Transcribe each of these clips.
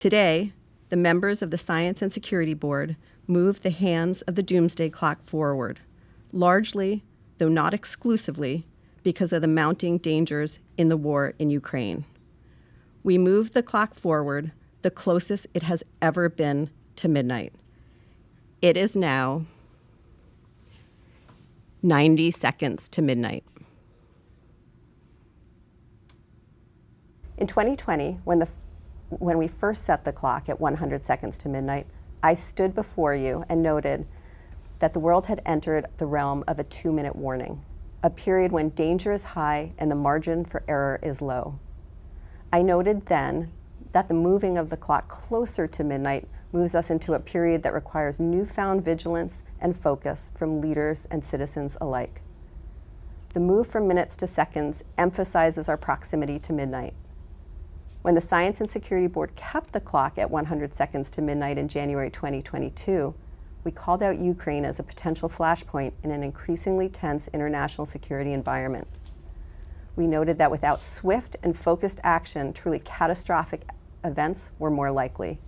Today, the members of the Science and Security Board moved the hands of the Doomsday Clock forward, largely, though not exclusively, because of the mounting dangers in the war in Ukraine. We moved the clock forward the closest it has ever been to midnight. It is now 90 seconds to midnight. In 2020, when we first set the clock at 100 seconds to midnight, I stood before you and noted that the world had entered the realm of a 2-minute warning, a period when danger is high and the margin for error is low. I noted then that the moving of the clock closer to midnight moves us into a period that requires newfound vigilance and focus from leaders and citizens alike. The move from minutes to seconds emphasizes our proximity to midnight. When the Science and Security Board kept the clock at 100 seconds to midnight in January 2022, we called out Ukraine as a potential flashpoint in an increasingly tense international security environment. We noted that without swift and focused action, truly catastrophic events were more likely.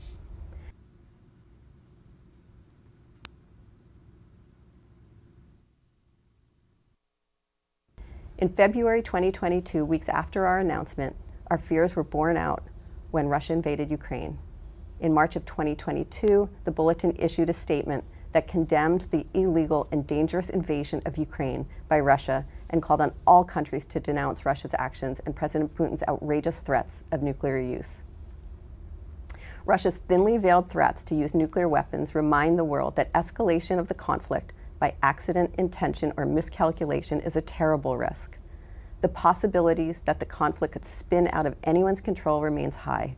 In February 2022, weeks after our announcement, our fears were borne out when Russia invaded Ukraine. In March of 2022, the Bulletin issued a statement that condemned the illegal and dangerous invasion of Ukraine by Russia and called on all countries to denounce Russia's actions and President Putin's outrageous threats of nuclear use. Russia's thinly veiled threats to use nuclear weapons remind the world that escalation of the conflict by accident, intention, or miscalculation is a terrible risk. The possibilities that the conflict could spin out of anyone's control remains high.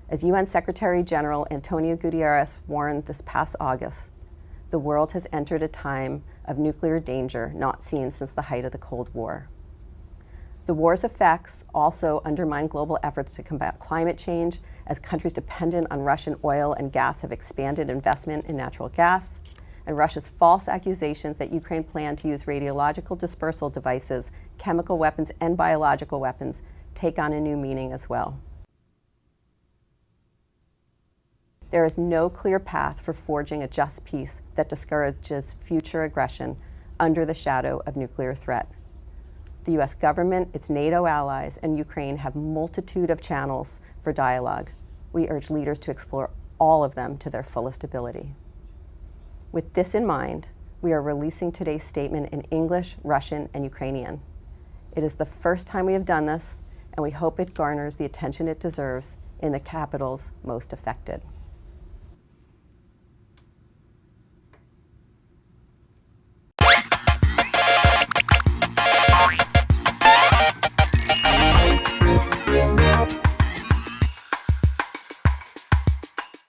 As UN Secretary General Antonio Guterres warned this past August, the world has entered a time of nuclear danger not seen since the height of the Cold War. The war's effects also undermine global efforts to combat climate change as countries dependent on Russian oil and gas have expanded investment in natural gas, and Russia's false accusations that Ukraine planned to use radiological dispersal devices, chemical weapons, and biological weapons take on a new meaning as well. There is no clear path for forging a just peace that discourages future aggression under the shadow of nuclear threat. The US government, its NATO allies, and Ukraine have a multitude of channels for dialogue. We urge leaders to explore all of them to their fullest ability. With this in mind, we are releasing today's statement in English, Russian, and Ukrainian. It is the first time we have done this, and we hope it garners the attention it deserves in the capitals most affected.